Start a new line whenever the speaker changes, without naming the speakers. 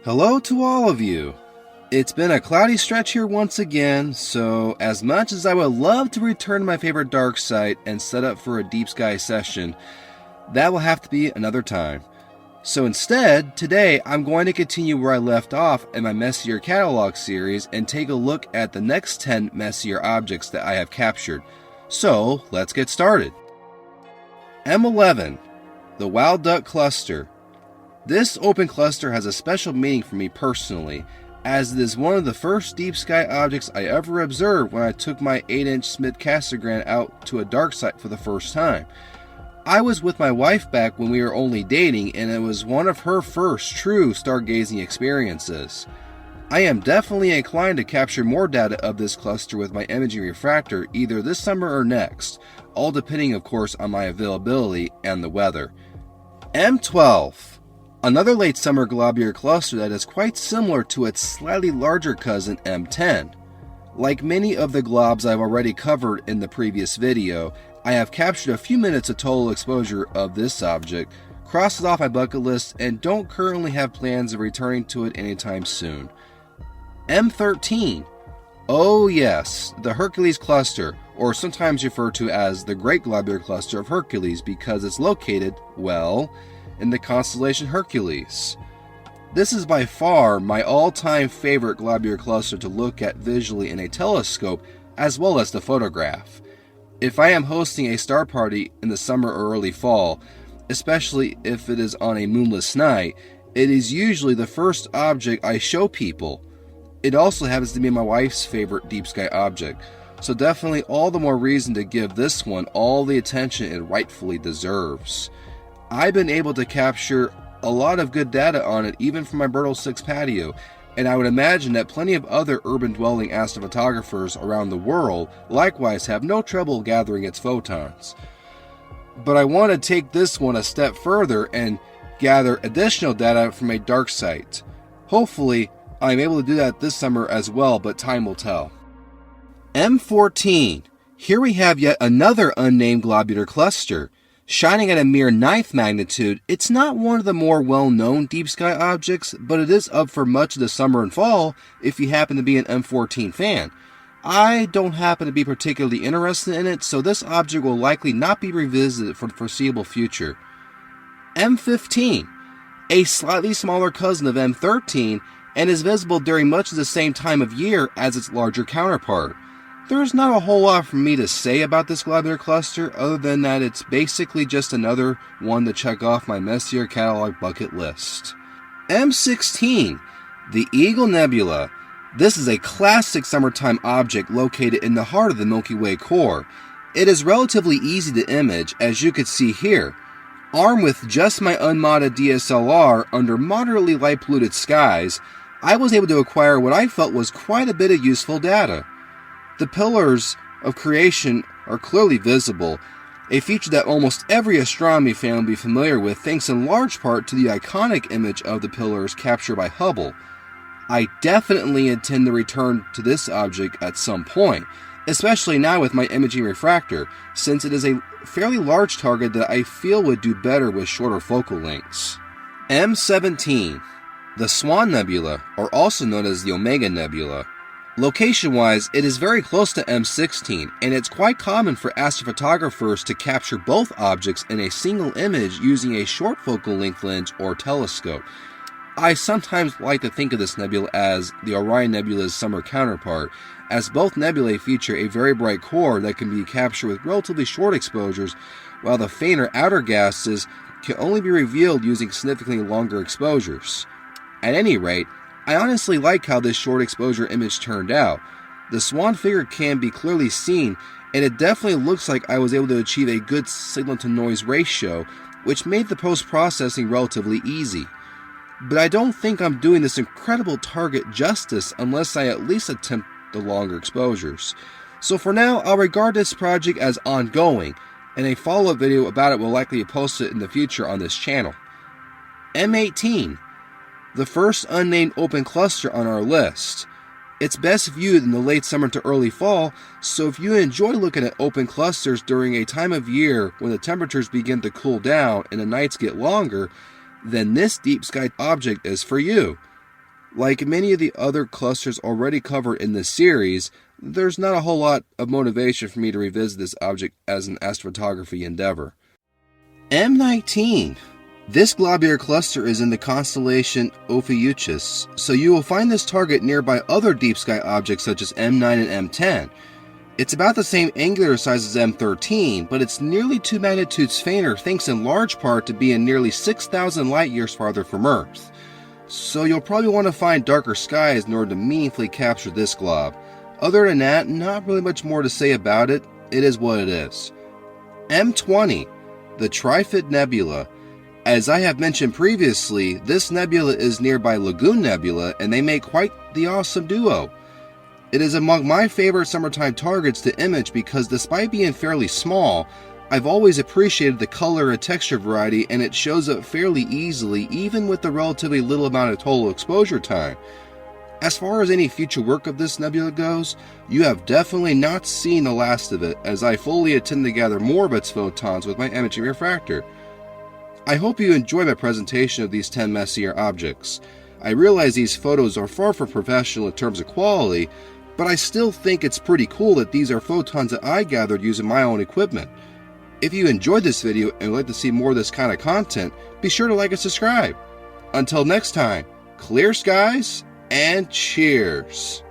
Hello to all of you. It's been a cloudy stretch here once again, so as much as I would love to return to my favorite dark site and set up for a deep sky session, that will have to be another time. So instead, today I'm going to continue where I left off in my Messier Catalog series and take a look at the next 10 Messier objects that I have captured. So let's get started. M11, the Wild Duck Cluster. This open cluster has a special meaning for me personally, as it is one of the first deep sky objects I ever observed when I took my 8-inch Smith Cassegrain out to a dark site for the first time. I was with my wife back when we were only dating, and it was one of her first true stargazing experiences. I am definitely inclined to capture more data of this cluster with my imaging refractor either this summer or next, all depending of course on my availability and the weather. M12. Another late summer globular cluster that is quite similar to its slightly larger cousin M10. Like many of the globs I've already covered in the previous video, I have captured a few minutes of total exposure of this object, crossed it off my bucket list, and don't currently have plans of returning to it anytime soon. M13. Oh yes, the Hercules cluster, or sometimes referred to as the Great Globular Cluster of Hercules because it's located, well, in the constellation Hercules. This is by far my all-time favorite globular cluster to look at visually in a telescope as well as to photograph. If I am hosting a star party in the summer or early fall, especially if it is on a moonless night, it is usually the first object I show people. It also happens to be my wife's favorite deep sky object, so definitely all the more reason to give this one all the attention it rightfully deserves. I've been able to capture a lot of good data on it even from my Bertle 6 patio, and I would imagine that plenty of other urban-dwelling astrophotographers around the world likewise have no trouble gathering its photons. But I want to take this one a step further and gather additional data from a dark site. Hopefully, I'm able to do that this summer as well, but time will tell. M14. Here we have yet another unnamed globular cluster. Shining at a mere 9th magnitude, it's not one of the more well-known deep sky objects, but it is up for much of the summer and fall if you happen to be an M14 fan. I don't happen to be particularly interested in it, so this object will likely not be revisited for the foreseeable future. M15, a slightly smaller cousin of M13, and is visible during much of the same time of year as its larger counterpart. There's not a whole lot for me to say about this globular cluster other than that it's basically just another one to check off my Messier Catalog bucket list. M16, the Eagle Nebula. This is a classic summertime object located in the heart of the Milky Way core. It is relatively easy to image, as you could see here. Armed with just my unmodded DSLR under moderately light polluted skies, I was able to acquire what I felt was quite a bit of useful data. The pillars of creation are clearly visible, a feature that almost every astronomy fan will be familiar with thanks in large part to the iconic image of the pillars captured by Hubble. I definitely intend to return to this object at some point, especially now with my imaging refractor, since it is a fairly large target that I feel would do better with shorter focal lengths. M17, the Swan Nebula, or also known as the Omega Nebula. Location-wise, it is very close to M16, and it's quite common for astrophotographers to capture both objects in a single image using a short focal length lens or telescope. I sometimes like to think of this nebula as the Orion Nebula's summer counterpart, as both nebulae feature a very bright core that can be captured with relatively short exposures, while the fainter outer gases can only be revealed using significantly longer exposures. At any rate, I honestly like how this short exposure image turned out. The swan figure can be clearly seen, and it definitely looks like I was able to achieve a good signal-to-noise ratio, which made the post-processing relatively easy. But I don't think I'm doing this incredible target justice unless I at least attempt the longer exposures. So for now, I'll regard this project as ongoing, and a follow-up video about it will likely be posted in the future on this channel. M18, the first unnamed open cluster on our list. It's best viewed in the late summer to early fall, so if you enjoy looking at open clusters during a time of year when the temperatures begin to cool down and the nights get longer, then this deep sky object is for you. Like many of the other clusters already covered in this series, there's not a whole lot of motivation for me to revisit this object as an astrophotography endeavor. M19. This globular cluster is in the constellation Ophiuchus, so you will find this target nearby other deep sky objects such as M9 and M10. It's about the same angular size as M13, but it's nearly 2 magnitudes fainter thanks in large part to being nearly 6,000 light years farther from Earth. So you'll probably want to find darker skies in order to meaningfully capture this glob. Other than that, not really much more to say about it. It is what it is. M20, the Trifid Nebula. As I have mentioned previously, this nebula is nearby Lagoon Nebula, and they make quite the awesome duo. It is among my favorite summertime targets to image because despite being fairly small, I've always appreciated the color and texture variety, and it shows up fairly easily even with the relatively little amount of total exposure time. As far as any future work of this nebula goes, you have definitely not seen the last of it, as I fully intend to gather more of its photons with my imaging refractor. I hope you enjoy my presentation of these 10 Messier objects. I realize these photos are far from professional in terms of quality, but I still think it's pretty cool that these are photons that I gathered using my own equipment. If you enjoyed this video and would like to see more of this kind of content, be sure to like and subscribe. Until next time, clear skies and cheers!